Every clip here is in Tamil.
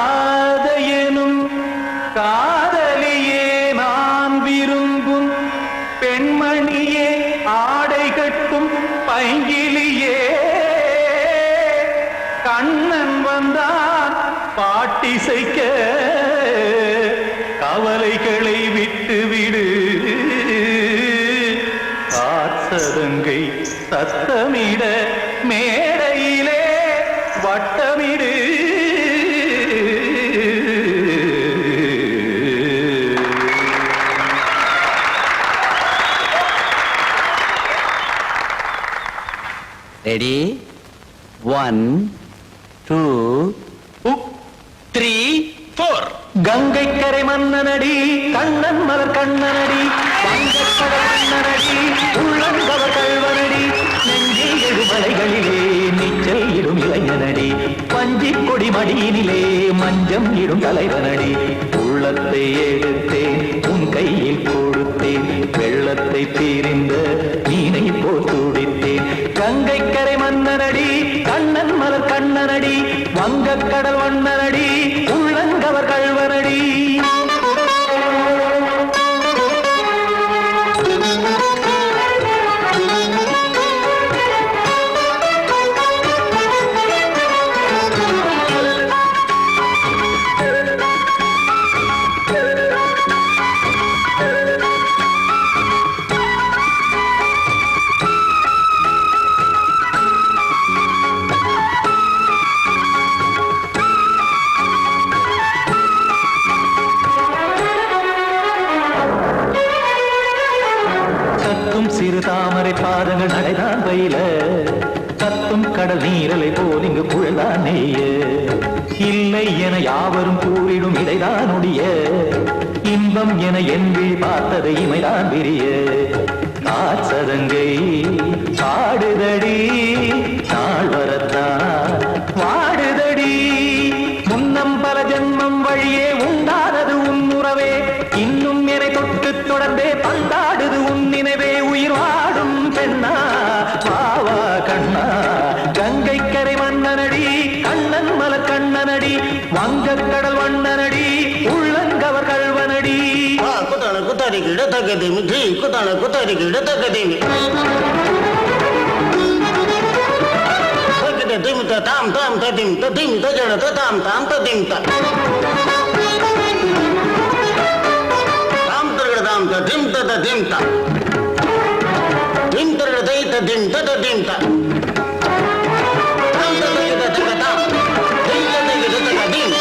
கண்மணியேராதையனும் காதலியே நான் விரும்பும் பெண்மணியே ஆடை கட்டும் பைங்கிலியே கண்ணன் வந்தான் பாட்டிசைக்க கவலைகளை விட்டுவிடு காத்ததங்கை சத்தமிட மேடையிலே வட்டமிடு ரெடி 1 2 3 4 கங்கை கரை மன்னனடி கண்ணன் மலர் கண்ணனடி வங்கக்கடல் மன்னனடி உள்ளங்கவர் கல்வனடி நெஞ்சில் எழுமலைகளிலே நீச்சல் இடும் இளைஞனடி பஞ்சி கொடி மடியினிலே மஞ்சம் இடும் தலைவனடி உள்ளத்தை எடுத்தேன் உன் கையில் கொடுத்தேன் வெள்ளத்தை தீரிந்த மீனை போல் துடித்தேன் கங்கை கரை மன்னனடி கண்ணன் மலர் கண்ணனடி வங்கக்கடல் வண்ணனடி உள்ளங்கவர் கல்வனடி சிறு தாமரை பாதங்கள் நடைதான் பயில கத்தும் கடல் நீரலை போல் இங்கு புழல்தான் நெய்ய இல்லை என யாவரும் கூறிடும் இடைதான் உடைய இன்பம் என என் விழி பார்த்ததை இமைதான் விரிய காசதங்கை பாடுதடி நாள் வரத்தான் வாடுதடி முன்னம் பல ஜென்மம் வழியே உண்டானது உன் உறவே இன்னும் என்னை தொட்டு தொடர்ந்தே பந்தாடுது உன் நினைவே உயிர் வாடும் பெண்ணா பாவா கண்ணா கங்கை கரை மன்னனடி கண்ணன் மலர் கண்ணனடி வங்கக்கடல் வண்ணனடி உள்ளங்கவர் கல்வனடி குத்தான குத்தாரி கிட தகதேமி ஜி குத்தான குத்தாரி கிட தகதேமி திம் தாம் தாம் ததிம் ததிம் தஜன தாம் தாம் ததிம் தாம் தரகட தாம் ததிம் ததிம் தாம் திம் தரகட தை ததிம் ததிம் தாம் தாம் தரகட தகதாம் திம் தரகட தகதிம்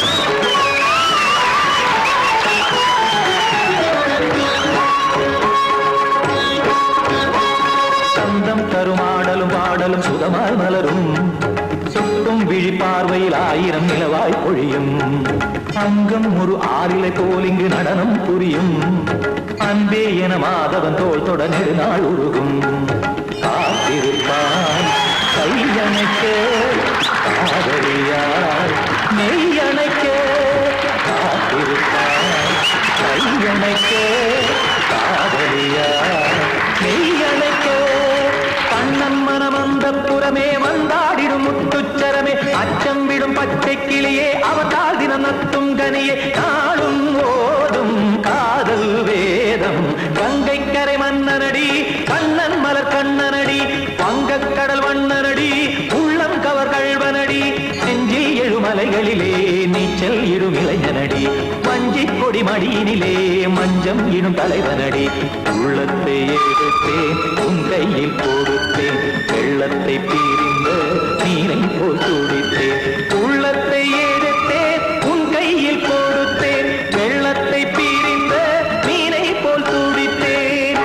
சந்தம் தருமாடலும் பாடலும் சுதமாய் மலரும் சுட்டும் விழி பார்வையில் ஆயிரம் நிலவாய் பொழியும் அங்கம் ஒரு ஆறிலை போல் இங்கு நடனம் புரியும் அன்பே என மாதவன் தோள் தொட நெடுநாள் உருகும் காத்திருப்பான் கையணைக்க காதலியார் மெய்யணைக்க காத்திருப்பான் கையணைக்க காதலியார் மெய்யணைக்க கண்ணன் மனம் அந்த புறமே வந்தாடிடும் முத்துச்சரமே அச்சம் விடும் பச்சை கிளியே அவதால் தினம் நத்தும் கனியே நாளும் ஓதும் காதல் வேதம் கங்கை கரை மன்னனடி கண்ணன் மலர் கண்ணனடி வங்கக்கடல் வண்ணனடி உள்ளம் கவர் கல்வனடி நெஞ்சில் எழுமலைகளிலே நீச்சல் இடும் இளைஞனடி வஞ்சி கொடி மடியினிலே மஞ்சம் இடும் தலைவனடி உள்ளத்தை எடுத்தேன் உன் கையில் கொடுத்தேன் வெள்ளத்தை பீரிந்த நீரை போல் துடித்தேன் உள்ளத்தை எடுத்தேன் உன் கையில் கொடுத்தேன் வெள்ளத்தை பீரிந்த நீரை போல் துடித்தேன்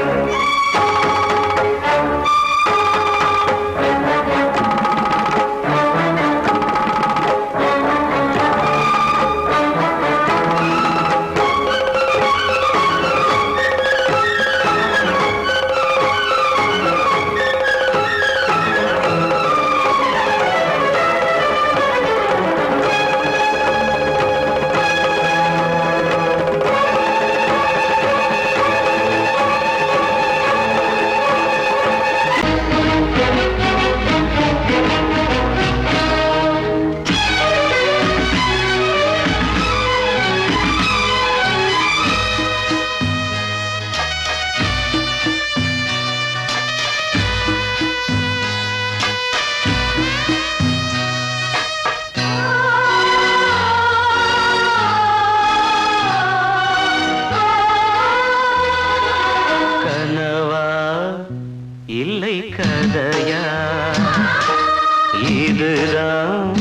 இதுதான்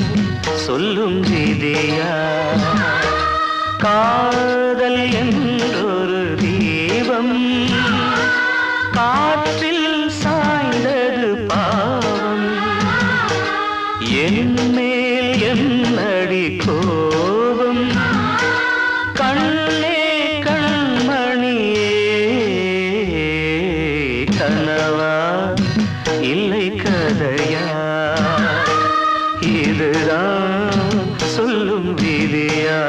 சொல்லும் விதியா? காதல் என்றொரு தீபம் காற்றில் சாய்ந்தது பாவம். என் மேல் என்னடி கோபம்? கண்ணே கண்மணியே, கனவா இல்லை கதையா? இதுதான் சொல்லும் விதியா?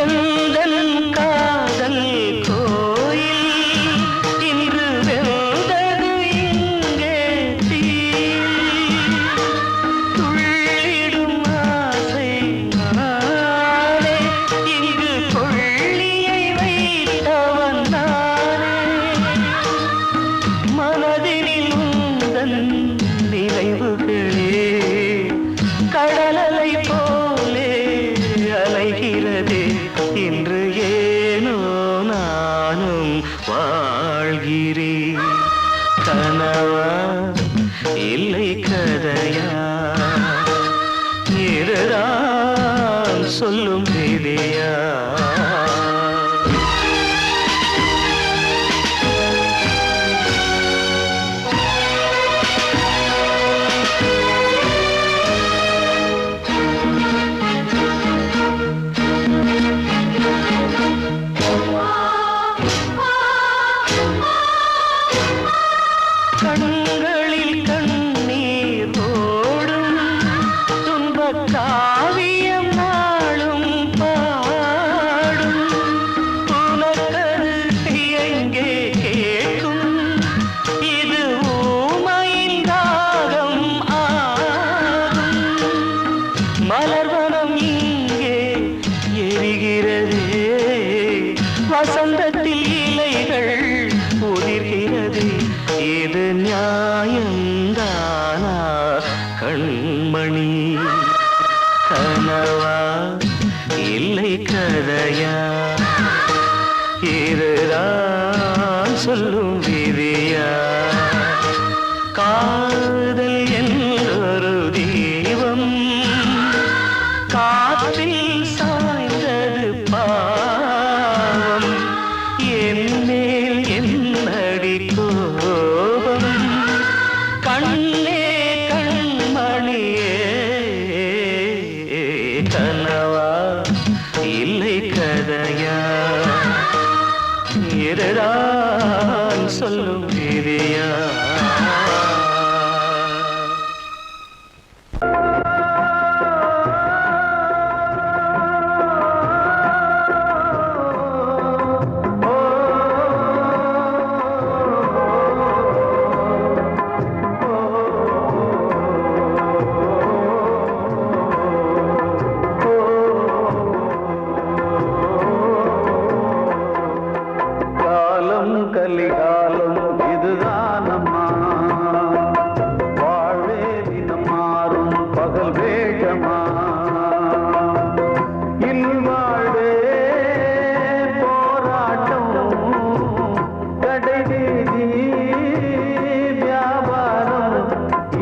எந்தன் காதல் கோயில் இன்று வெந்தது இங்கே தீ. துள்ளிடும் ஆசை நானே, இங்கு கொள்ளியை வைத்தவன் நானே. மனதினில் உந்தன் நினைவுகளே கடலலை போலே அலைகிறதே. இன்று ஏனோ நானும் வாழ்கிறேன். கனவா இல்லை கதையா? இதுதான் சொல்லும் விதியா? கண்களில் கண்ணீர் ஓடும் துன்பக் காவியம் நாளும் பாடும். உனக்கது எங்கே கேட்கும்? இது ஊமையின் தாகம் ஆகும். மலர்வனம் இங்கே எரிகிறதே, வசந்தத்தில் இலைகள் உதிர்கிறது. இது நியாயந்தானா கண்மணி? கனவா இல்லை கதையா? இதுதான் சொல்லும் விதியா? காதல் என்றொரு தீபம் காற்றில் சாய்ந்தது பாவம். என் மேல் என்னடி கோபம்? கண்ணே கண்மணியே, கனவா இல்லை கதையா? இதுதான் சொல்லும் விதியா? காலம் கலிகாலம் இதுதானம்மா, வாழ்வே தினம் மாறும் பகல் வேகமா. இல்வாழ்வே போராட்டம், கடைவீதி வியாபாரம்.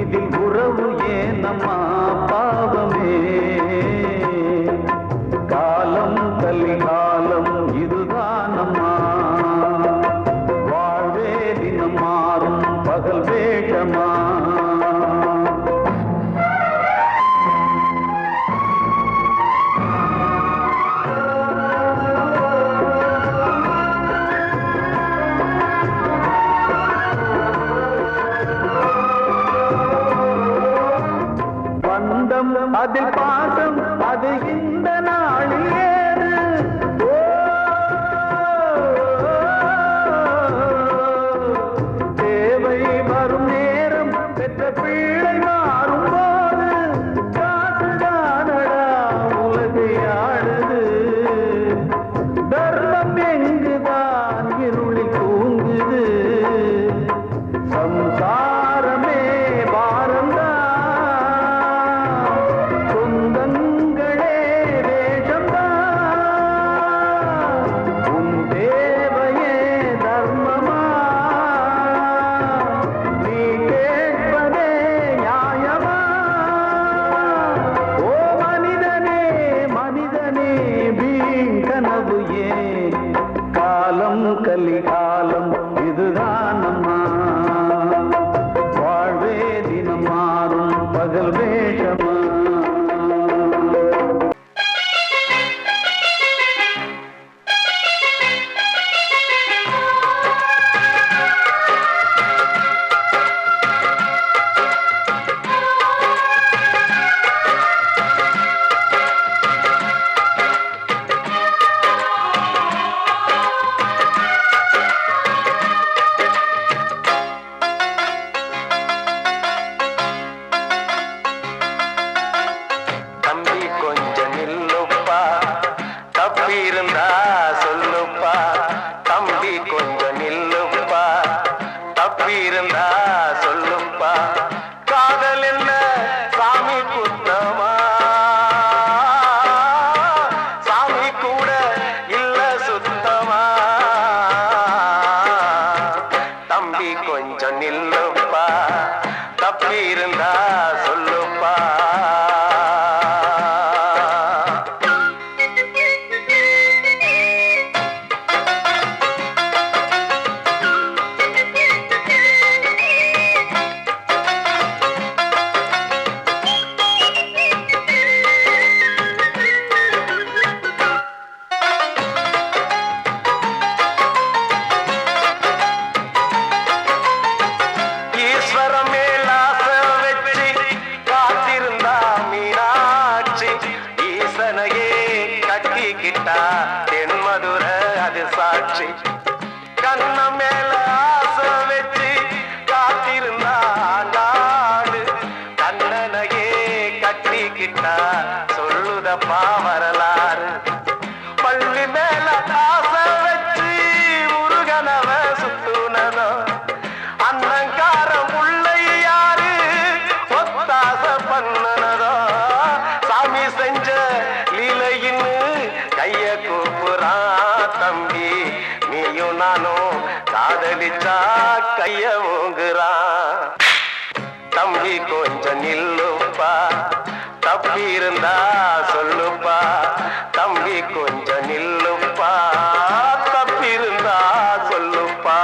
இதில் உறவு ஏனம்மா பாவமே? காலம் கலிகாலம் இதுதானம்மா, வாழ்வே தினம் மாறும் பகல் வேகமா. பந்தம் அதில் பாசம் அது இந்த நாளில் ஏது. தேவை வரும் நேரம் பெற்ற பிள்ளை பிள்ளை மாறும்போது காசுதானடா உலகை ஆடுது. தர்மம் எங்குதான் இருளில் தூங்குது. சம்சாரமே பாரம்தான், சொந்தங்களே வேஷம்தான். உன் தேவையே தர்மமா, நீ கேட்பதே நியாயமா? ஓ மனிதனே மனிதனே வீண் கனவு ஏன்? காலம் கலிகாலம் இதுதான் அம்மா. வாழ்வே தினம் மாறும் பகல் வேஷமா. தம்பி கொஞ்சம் நில்லுப்பா, தப்பி இருந்தா சொல்லுப்பா. தம்பி கொஞ்சம் நில்லுப்பா, தப்பி இருந்தா சொல்லுப்பா. காதல் என்ன சாமி குத்தமா? சாமி கூட இல்ல சுத்தமா. தம்பி கொஞ்சம் நில்லுப்பா, தப்பி இருந்தா சொல்லுப்பா. ஈஸ்வரம் மேலாச வச்சு காத்திருந்தா மீனாட்சி. ஈசனையே கட்டிக்கிட்டா தென்மதுர அது சாட்சி. கண்ண மேல ஆசை வச்சு காத்திருந்தா நாடு. கண்ணனையே கட்டிக்கிட்டா சொல்லுதப்பா வரலாறு. பள்ளி மேல ஆசை வச்சு முருகனவ சுத்துனதோ. அன்னங்கார முல்லை யாரு ஒத்தாச பண்ணனதோ. சாமி செஞ்ச லீலையின்னு கைய கூப்புறான் தம்பி. நீயும் நானும் காதலிச்சா கைய ஓங்குறான். தம்பி கொஞ்சம் நில்லுப்பா, தப்பி இருந்தா சொல்லுப்பா. தம்பி கொஞ்சம் நில்லுப்பா, தப்பி இருந்தா சொல்லுப்பா.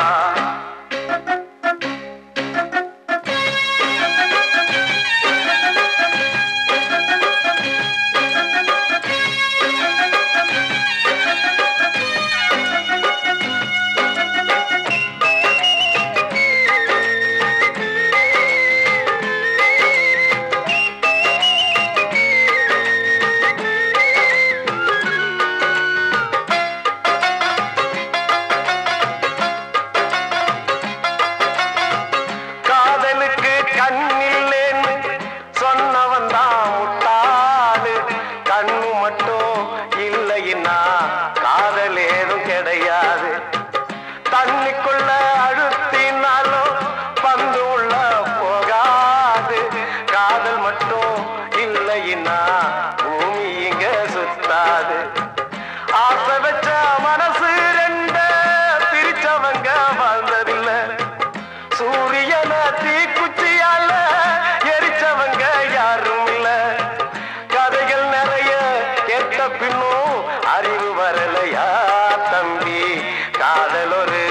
காதலுக்கு கண்ணில்லேன்னு சொன்னவன் தான் முட்டாளு. கண்ணு மட்டும் இல்லைன்னா காதல் ஏதும் கிடையாது. தண்ணிக்குள்ள அழுத்தினாலும் பந்து உள்ள போகாது. காதல் மட்டும் இல்லைன்னா பூமி இங்க சுத்தாது. ஆசை வச்ச மனசு ரெண்ட பிரிச்சவங்க வாழ்ந்ததில்லை. சூரியன தீக்குச்சியால எரிச்சவங்க யாரும் இல்ல. கதைகள் நிறைய கேட்ட பின்னும் அறிவு வரலையா தம்பி? காதல் ஒரு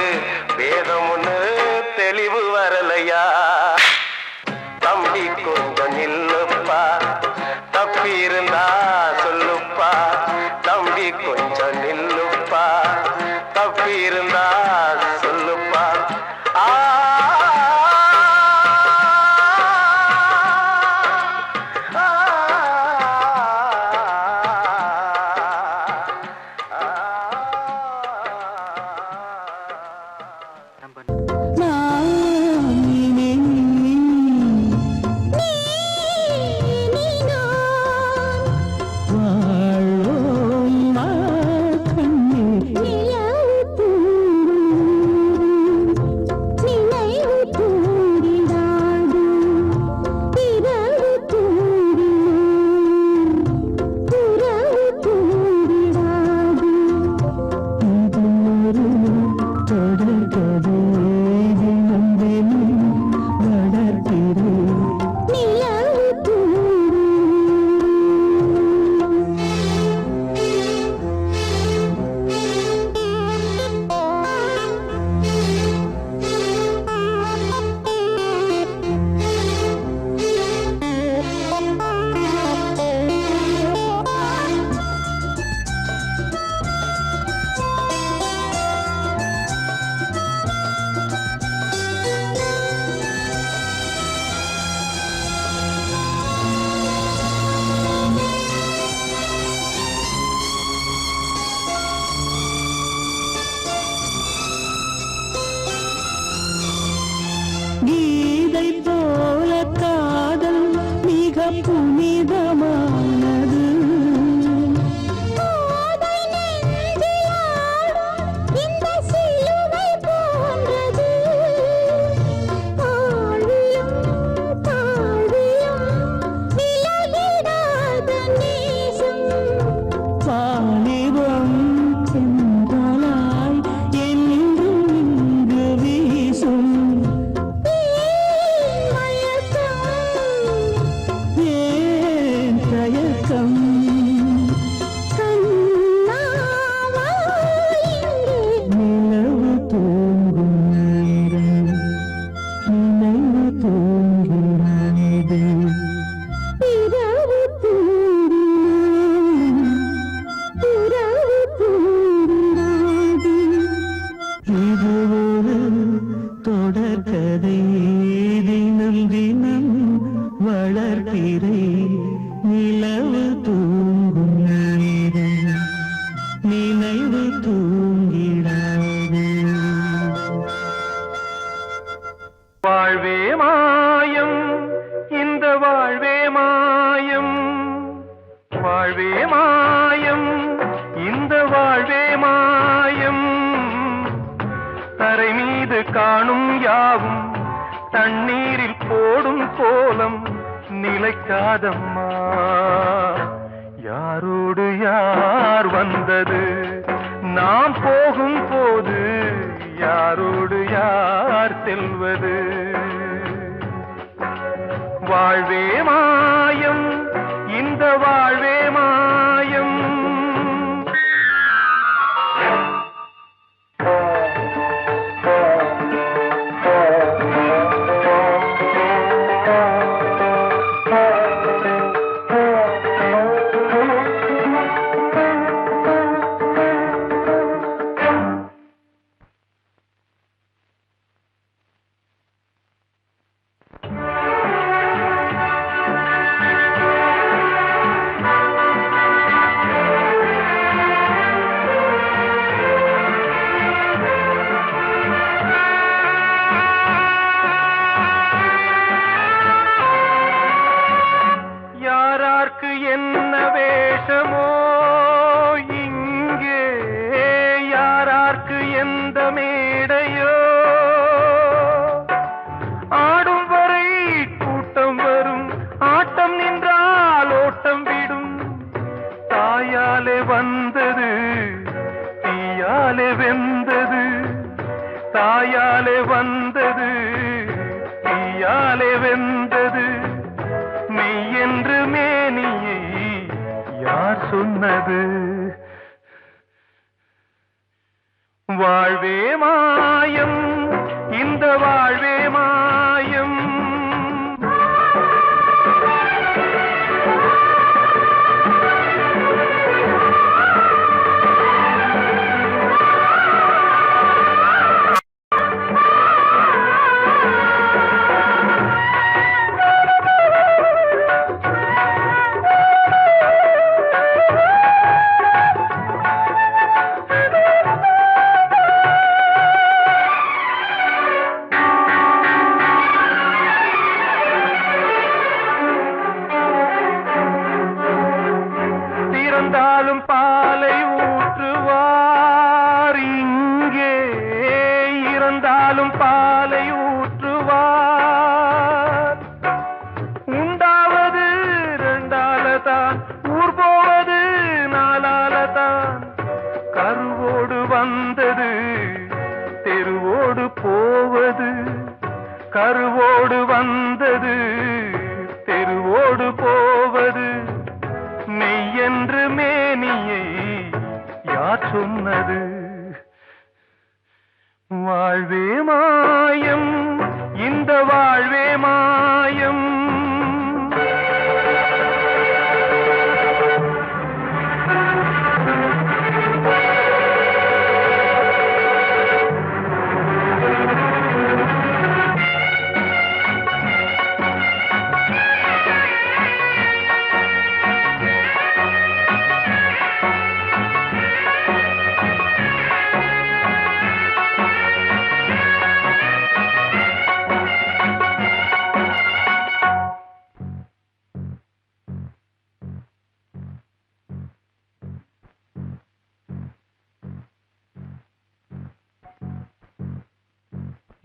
வேதம் ஒண்ணு தெளிவு வரலையா? தம்பி கொஞ்சம் நில்லுப்பா, தப்பி இருந்தா சொல்லுப்பா. தம்பி கொஞ்சம் நில்லுப்பா, தப்பி இருந்தா சொல்லுப்பா. புனிதமானது. வாலிபம் சென்றலாய் என்றும் இங்கு வீசும். ஏன் தயக்கம்? நிலவு தூங்கும் நேரம், நினைவு தூங்கிறது. இது ஒரு தொடர்கதை, தினம் தினம் வளர்பிறை. நிலவு தூங்கும் நேரம், நினைவு தூங்கிடாது. வாழ்வே மாயம், இந்த வாழ்வே மாயம். வாழ்வே மாயம், இந்த வாழ்வே மாயம். தரை மீது காணும் யாவும் தண்ணீரில் போடும் கோலம் நிலைக்காதம்மா. யாரோடு யார் வந்தது நாம் போகும் போது, யாரோடு யார் செல்வது? வாழ்வே மாயம், இந்த வாழ்வே மாயம். யாரார்க்கு என்ன வேஷமோ இங்கே, யாரார்க்கு எந்த மேடையோ. ஆடும் வரை கூட்டம் வரும், ஆட்டம் நின்றால் ஓட்டம் விடும். தாயாலே வந்தது, தீயாலே வெந்தது. தாயாலே வந்தது, தீயாலே வெந்தது. மெய் என்று மேனியை யார் சொன்னது? வாழ்வே மாயம், இந்த வாழ்வே மாயம். இறந்தாலும் பாலை ஊற்றுவார் இங்கே, இறந்தாலும் பாலை ஊற்றுவார். உண்டாவது ரெண்டாலதான், ஊர் போவது நாலாலதான். கருவோடு வந்தது, தெருவோடு போவது. கருவோடு வந்தது, தெருவோடு போவது. மெய் என்று மேனியை யார் சொன்னது? வாழ்வே மாயம், இந்த வாழ்வே மாயம்.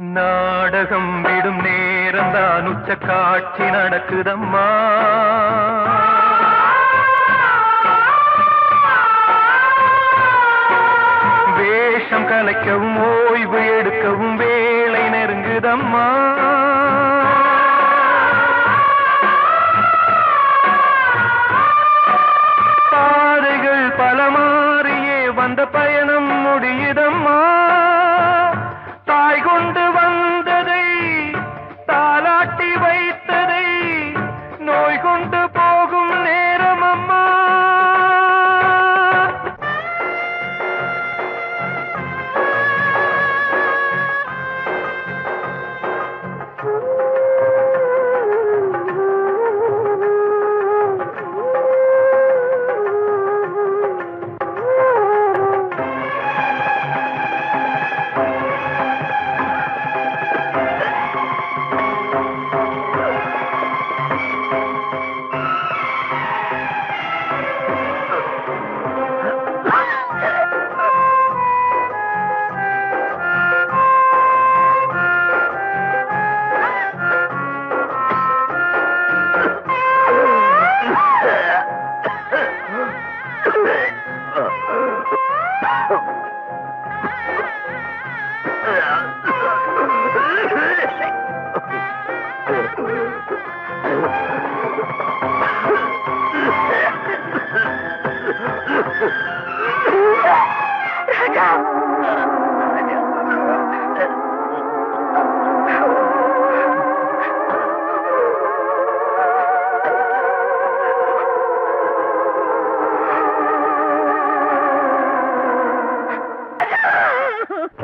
நாடகம் விடும் நேரம் தான் உச்ச காட்சி நடக்குதம்மா. வேஷம் கலைக்கவும் ஓய்வு எடுக்கவும் வேளை நெருங்குதம்மா. பாதைகள் பல மாறியே வந்த பயணம் முடியுதம்மா. தாய் கொண்டு வந்ததை தாலாட்டி வைத்ததை நோய் கொண்டு போகும் நேரம் அம்மா.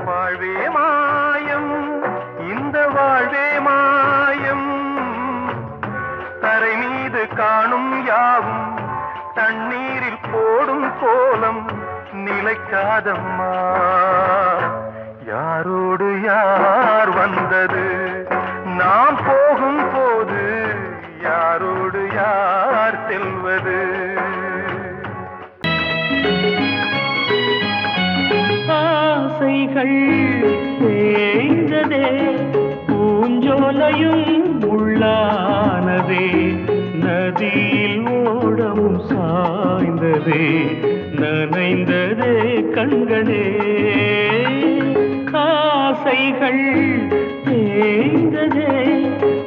வாழ்வே மாயம், இந்த வாழ்வே மாயம். தரை மீது காணும் யாவும் தண்ணீரில் போடும் கோலம் நிலைக்காதம்மா. யாரோடு யார் வந்தது நாம் போகும் போது, யாரோடு யார் செல்வது. ஆசைகள் தேய்ந்ததே, பூஞ்சோலையும் உள்ளானதே, நதியில் ஓடமும் சாய்ந்ததே, நனைந்ததே கண்களே. ஆசைகள் தேய்ந்ததே,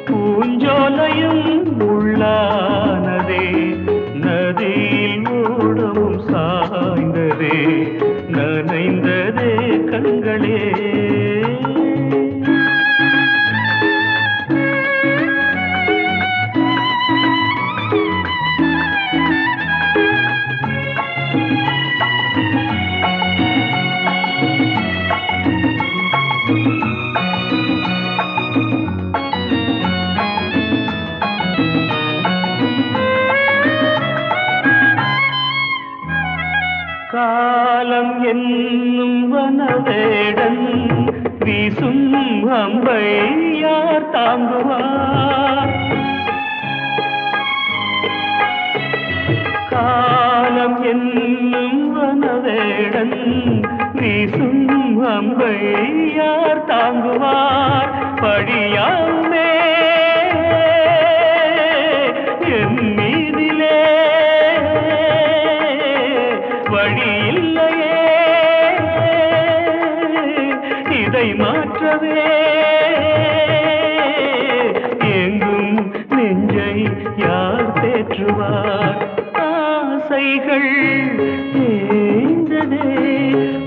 பூஞ்சோலையும் உள்ளானதே, நதியில் ஓடமும் சாய்ந்ததே, நனைந்ததே கண்களே. காலம் என்னும் வனவேடன் வீசும் அம்பை யார் தாங்குவார். காலம் என்னும் வனவேடன் வீசும் அம்பை யார் தாங்குவார். படியாமே என் மீதிலே வழி இல்லையே, இதை மாற்றவே எங்கும் நெஞ்சை யார் தேற்றுவார். ஆசைகள் தேய்ந்ததே,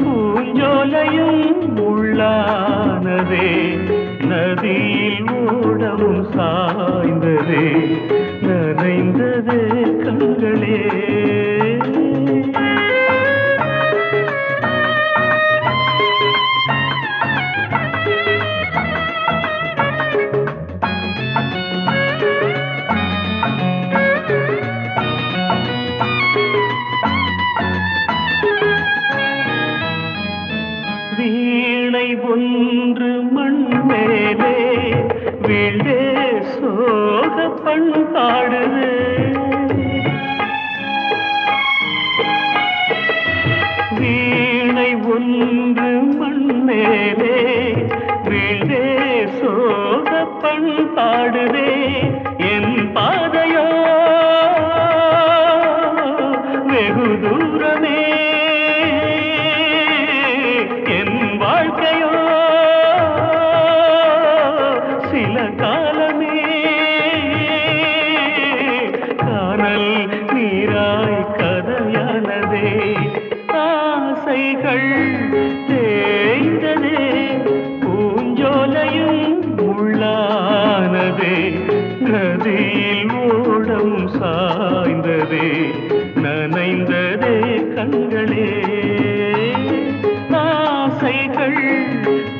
பூஞ்சோலையும் உள்ளானதே, நதியில் ஓடவும் சாய்ந்ததே, நனைந்ததே கண்களே. வீணை ஒன்று மண் மேலே வீழ்ந்தே சோக பண்பாடுது. வீணை ஒன்று மண் மேலே வீழ்ந்தே சோக பண்பாடுதே என் பாதையோ வெகு தூரமே என் வாழ்க்கையோ சில காலமே காணல் நீராய் கதையானதே ஆசைகள் தேய்ந்ததே பூஞ்சோலையும் உள்ளானதே நதியில் ஓடம் சாய்ந்ததே நனைந்ததே கண்களே ஆசைகள்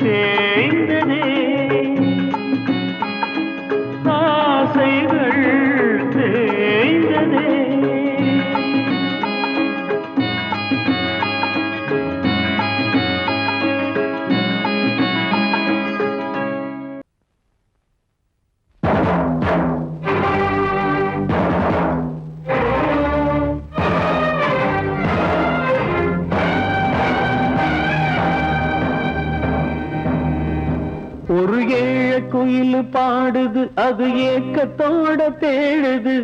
தேய்ந்ததே ஆசைகள் தேய்ந்ததே ஒரு ஏழ குயில் பாடுது அது ஏக்கத்தோட தேடுது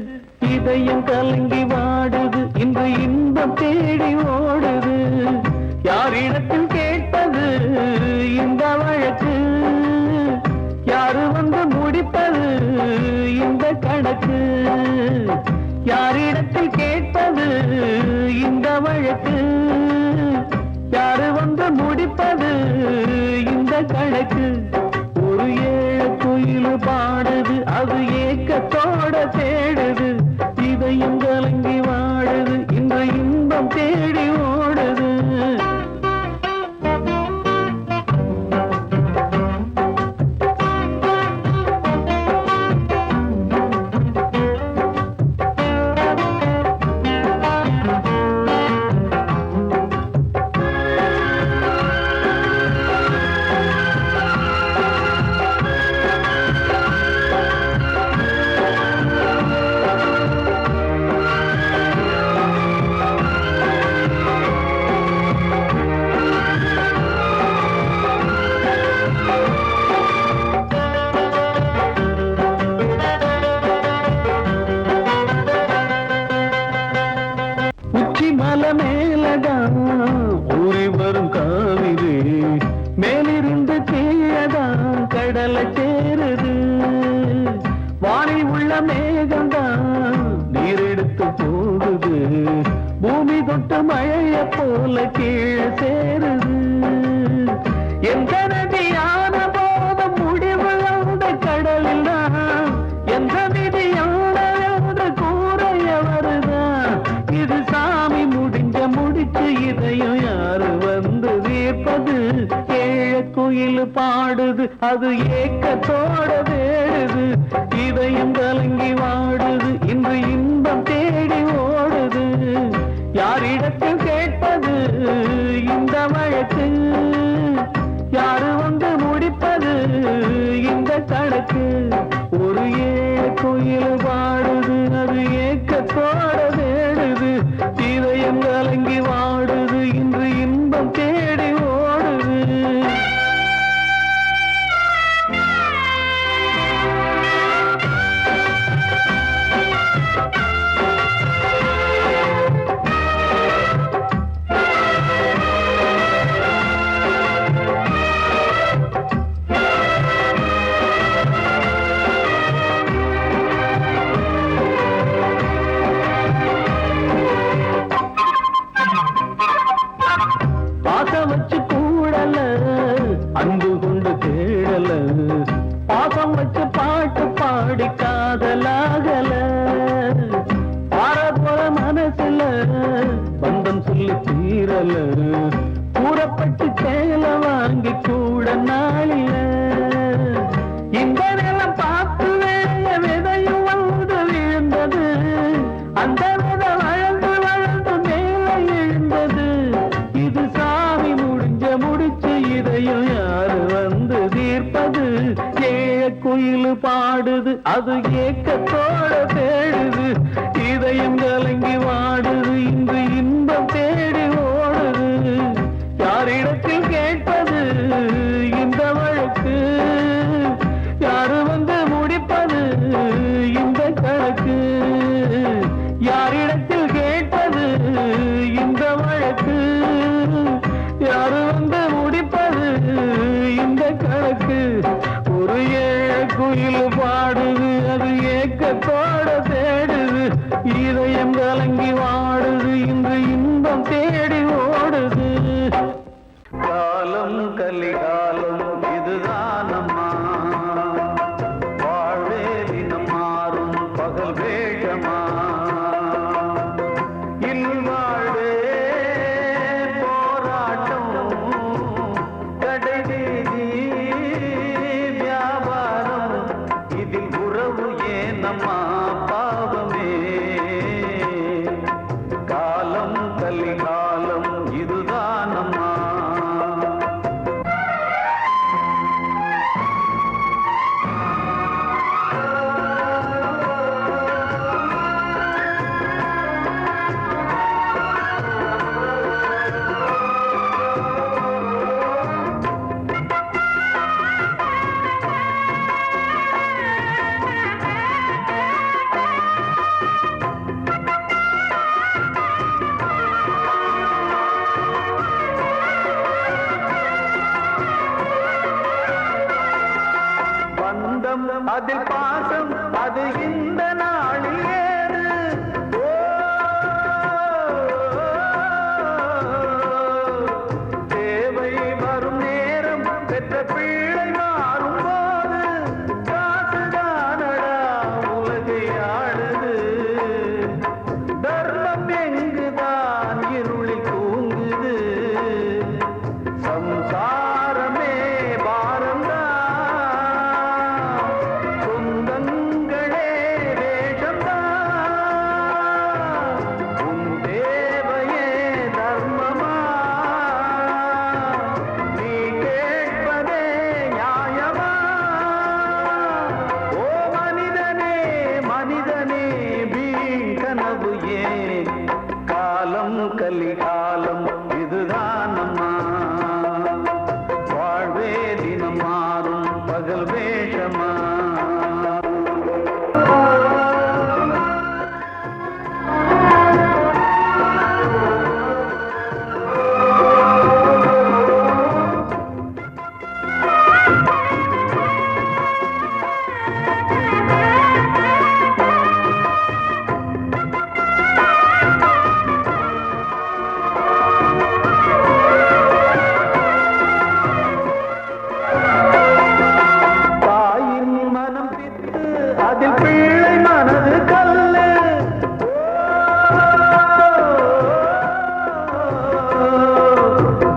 இதயம் கலங்கி வாடுது இன்று இன்பம் தேடி ஓடுது யாரிடத்தில் கேட்பது இந்த வழக்கு யாரு வந்து முடிப்பது இந்த கணக்கு யாரிடத்தில் கேட்பது இந்த வழக்கு யாரு வந்து முடிப்பது இந்த கணக்கு ஒரு ஏழ குயில் பாடுது அது ஏக்கத்தோட தேடுது இதயம் கலங்கி வாடுது இன்று இன்பம் தேடி ஓடுது மலை மேலதான் ஊறி வரும் காவிரி மேலிருந்து கீழதான் கடலை சேருது வானில் உள்ள மேகம்தான் நீரெடுத்து போகுது பூமி தொட்டு மழைய போல கீழே சேருது எந்த நதியான போத முடிவு அந்த கடலில் தான் எந்த விதியான கூறைய வருதான் இது சாமி முடிச்சு இதையும் யாரு வந்து தீர்ப்பது ஏழ குயில் பாடுது அது ஏக்கத்தோட தேடுது இதயம் கலங்கி வாடுது இன்று இன்பம் தேடி ஓடுது யாரிடத்தில் கேட்பது இந்த வழக்கு யாரு வந்து முடிப்பது இந்த கணக்கு ஒரு ஏழ குயில் பாடுது அது ஏக்கத்தோட தேடுது இதயம் கலங்கி வாடுது இன்று இன்பம் தேடி ஓடுது பாசம் வச்சு கூடல அன்பு கொண்டு தேடல பாசம் வச்சு பாட்டு பாடி காதலாகல பார போல மனசுல பந்தம் சொல்லி தீரல கூறப்பட்டு சேல வாங்கி கூட நாளில இந்த நிலம் பார்த்து வேலைய விதையும் வந்து விழுந்தது அந்த விதை வளர்ந்து வளர்ந்து மேலே எழுந்தது இது சாமி முடிச்சு இதையும் யாரு வந்து தீர்ப்பது ஏழ குயில் பாடுது அது ஏக்கத்தோட தேடுது இதயம் கலங்கி வாடுது இன்று இன்பம் தேடி ஓடுது யாரிடத்தில் கேட்பது இந்த வழக்கு வேஷமா இல்வாழ்வே போராட்டம் கடைவீதி வியாபாரம் இதில் உறவு ஏனம்மா பாவமே காலம் கலிகாலம் இதுதானம்மா அதில் பாசம் அது இந்த நாளில் ஏது தேவை வரும் நேரம் பெற்ற பிள்ளை மாறும் போது காசுதானடா உலகை ஆடுது தர்மம் எங்குதான் இருளில் தூங்குது சம்சாரமே பாரந்தா கலிகாலம் இதுதானம்மா வாழ்வே தினம் மாறும் பகல் வேஷமா அதில் பிள்ளை மனது கல்லு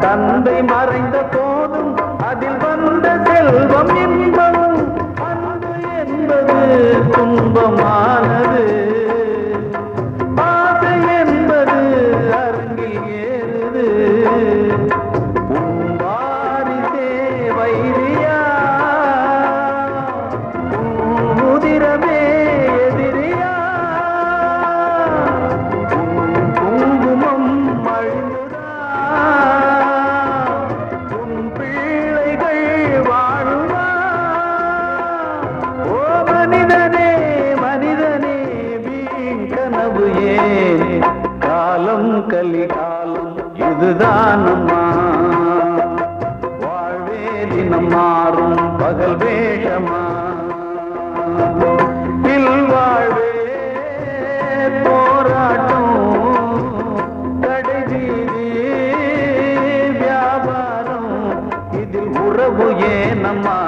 தந்தை மறைந்த போதும் அதில் வந்த செல்வம் இன்பம் அன்பு என்பது துன்பமானது ஆசை என்பது அரங்கில் ஏறுது வாரிசே வைரியா எதிரியா குங்குமம் அழுதா உன் பிள்ளைகள் வாழுமா ஓ மனிதனே மனிதனே வீண் கனவு ஏன் காலம் கலிகாலம் இதுதானம்மா வாழ்வே தினம் மாறும் பகல் வேஷமா இல்வாழ்வே போராட்டம் கடைவீதி வியாபாரம் இதில் உறவு ஏனம்மா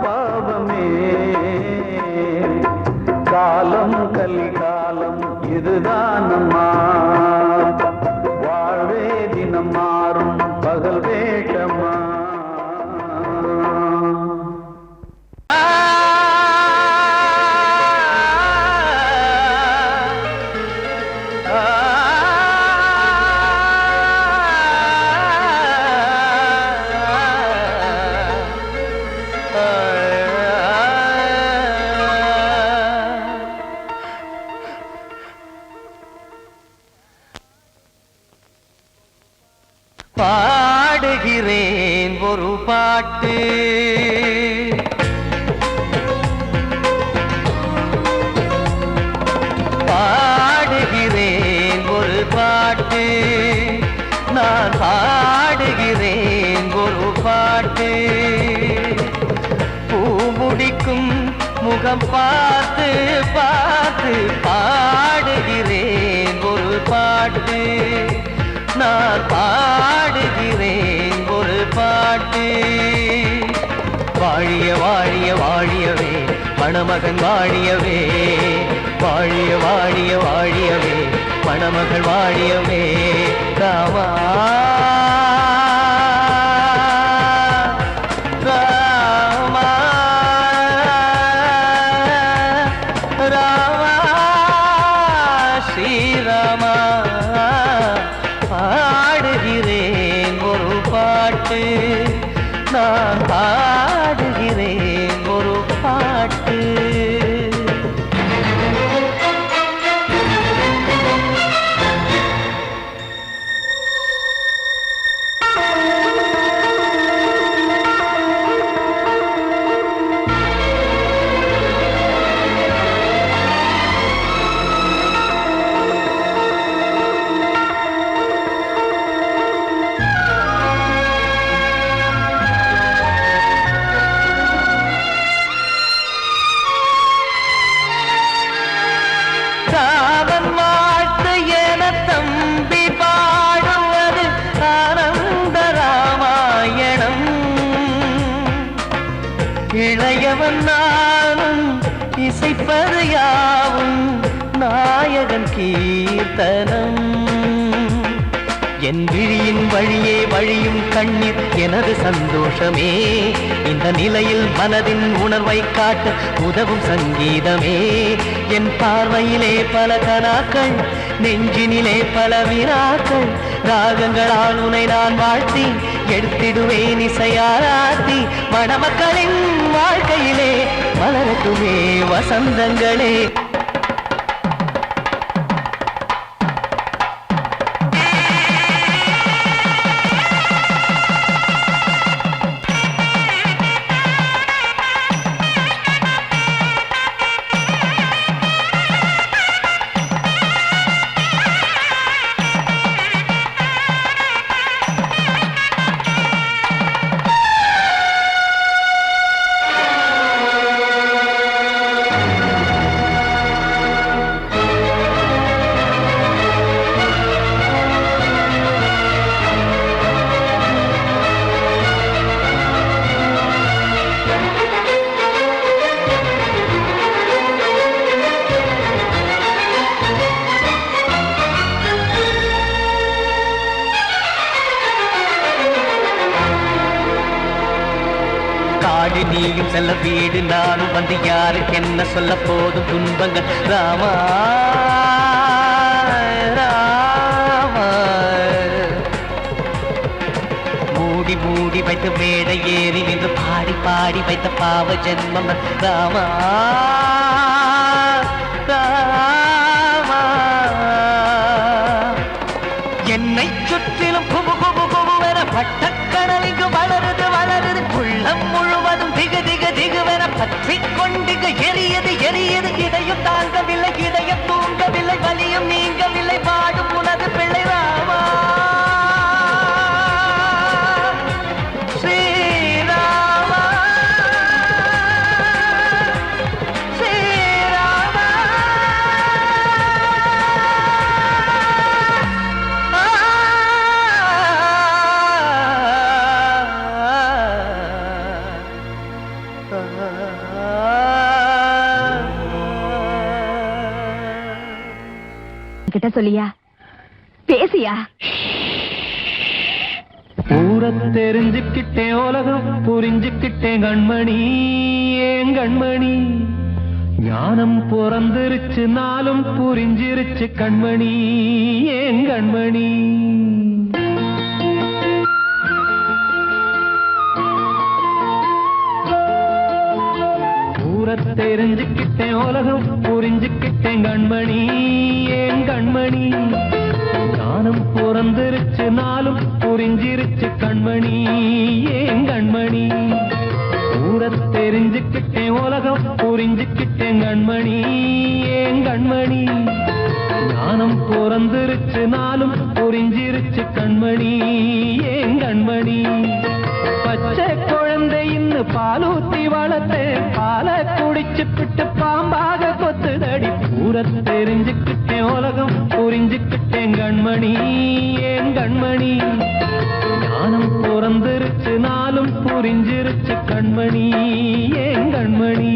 பாவமே காலம் கலிகாலம் இதுதானம்மா வாழ்வே தினம் மாறும் பகல் வேஷமா பாடுகிறேன் ஒரு பாட்டு பாடுகிறேன் ஒரு பாட்டு நான் பாடுகிறேன் ஒரு பாட்டு பூ முடிக்கும் முகம் பார்த்து பார்த்து பாடுகிறேன் ஒரு பாட்டு நான் பாடுகிறேன் ஒரு பாட்டு வாழிய வாழிய வாழியவே மணமகன் வாழியவே வாழிய வாழிய வாழியவே மணமகள் வாழியவே ராமா ராமா ராமா ஸ்ரீராமா பாடுகிறேன் ஒரு பாட்டு நான் பாடுகிறேன் ஒரு பாட்டு ராமன் வாழ்த்து என தம்பி பாடுவது ஆனந்த ராமாயணம் இளையவன் நானும் இசைப்பது யாவும் நாயகன் கீர்த்தனம் என் விழியின் வழியே வழியும் கண்ணீர் எனது சந்தோஷமே இந்த நிலையில் மனதின் உணர்வை காட்ட உதவும் சங்கீதமே என் பார்வையிலே பல கனாக்கள் நெஞ்சினிலே பல வினாக்கள் ராகங்களால் உனை நான் வாழ்த்தி எடுத்திடுவேன் இசையாராத்தி மணமக்களின் வாழ்க்கையிலே மலரட்டுமே வசந்தங்களே காடு நீயும் செல்ல வீடு நானும் வந்து யாருக்கு என்ன சொல்ல போதும் துன்பங்கள் ராமா ராமா மூடி மூடி வைத்த மேடை ஏறி நின்று பாடி பாடி வைத்த பாவ ஜென்மம் ராமா ராமா என்னை சுற்றிலும் குபு குபு குபுவென பட்டக்கடல் இங்கு வளருது வளருது உள்ளம் முழுவதும் திகு திகு திகுவென பற்றிக் கொண்டு எரியது எரியது இதையும் தாங்கவில்லை இதயம் தூங்கவில்லை வலியும் நீங்கவில்லை பாடும் உனது பிள்ளை ராமா ஸ்ரீராமா ஸ்ரீராமா கிட்ட சொல்லியா பேசியா ஊரை தெரிஞ்சுக்கிட்டேன் உலகம் புரிஞ்சுக்கிட்டேன் கண்மணி ஏன் கண்மணி ஞானம் பிறந்திருச்சு நாளும் புரிஞ்சிருச்சு கண்மணி ஏன் கண்மணி ஊரை தெரிஞ்சுக்கிட்டேன் உலகம் புரிஞ்சுக்கிட்டேன் கண்மணி ஏன் கண்மணி ஞானம் பிறந்திருச்சு நாளும் புரிஞ்சிருச்சு கண்மணி ஏன் கண்மணி ஊரை தெரிஞ்சுக்கிட்டேன் உலகம் புரிஞ்சுக்கிட்டேன் கண்மணி ஏன் கண்மணி ஞானம் பிறந்திருச்சு நாளும் புரிஞ்சிருச்சு கண்மணி ஏன் கண்மணி பச்சை குழந்தை இன்னும் பாலூத்தி வளர்த்தேன் பாலை குடிச்சுப்பிட்டு பாம்பாக கொத்துதடி ஊரை தெரிஞ்சுக்கிட்டேன் உலகம் புரிஞ்சுக்கிட்டேன் கண்மணி ஏன் கண்மணி ஞானம் பிறந்திருச்சு நாளும் புரிஞ்சிருச்சு கண்மணி ஏன் கண்மணி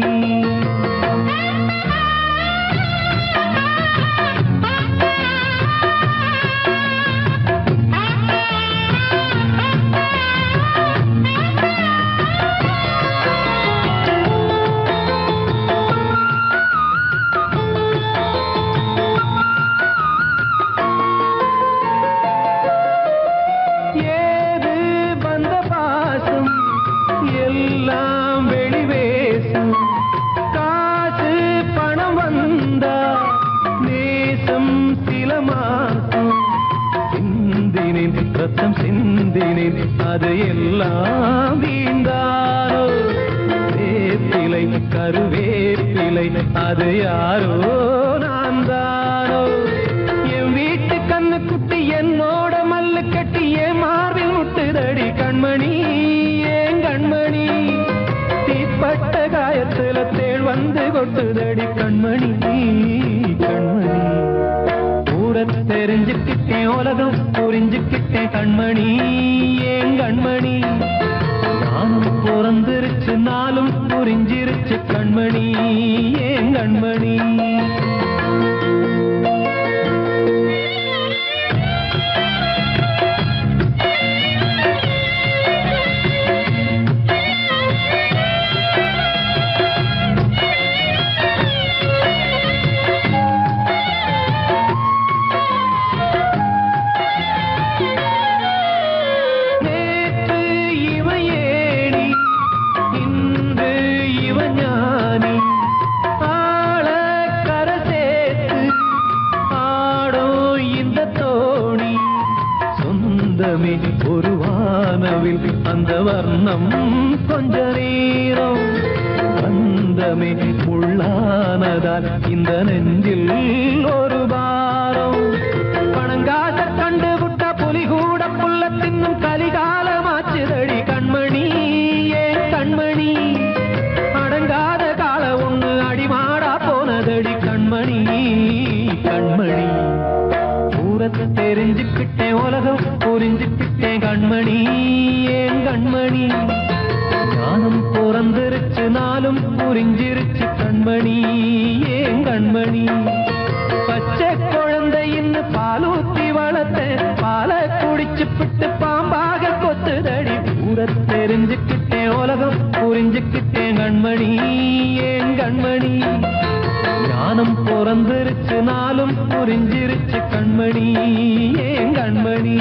மாசம் சிந்தினேன் ரத்தம் சிந்தினேன் அது எல்லாம் வீந்தாரோ வேப்பிலை கருவேப்பிலை அது யாரோ நான் தானோ என் வீட்டு கண்ணு குட்டி என்னோட மல்லு கட்டி என் மார்பில் முட்டுதடி கண்மணி ஏன் கண்மணி தீப்பட்ட காயத்துல தேள் வந்து கொட்டுதடி கண்மணி கண்மணி ஊர தெரிஞ்சுக்கிட்டேன் உலகம் புரிஞ்சுக்கிட்டேன் கண்மணி ஏன் கண்மணி நானும் பிறந்திருச்சு நாளும் புரிஞ்சிருச்சு கண்மணி ஏன் கண்மணி ஒரு வானவில் அந்த வர்ணம் கொஞ்ச நேரம் வந்தமே உள்ளானதால் இந்த நெஞ்சில் ஒரு பாரம் பணங்காச கண்டு விட்ட புலி கூட புல்ல தின்னும் கலிகாலமாச்சுதடி கண்மணி ஏன் கண்மணி அடங்காத கால ஒண்ணு அடிமாடா போனதடி கண்மணி கண்மணி ஊரத்தை தெரிஞ்சுக்கிட்டேன் உலகம் புரிஞ்சுக்கிட்டேன் கண்மணி ஏன் கண்மணி ஞானம் பிறந்திருச்சு நாளும் புரிஞ்சிருச்சு கண்மணி ஏன் கண்மணி பச்சை குழந்தை இன்னும் பாலூத்தி வளர்த்த பாலை குடிச்சு பிட்டு பாம்பாக கொத்துதடி ஊரத்தை தெரிஞ்சுக்கிட்டேன் உலகம் புரிஞ்சுக்கிட்டேன் கண்மணி ஏன் கண்மணி ஞானம் பிறந்திருச்சு நாளும் புரிஞ்சிருச்சு கண்மணி ஏன் கண்மணி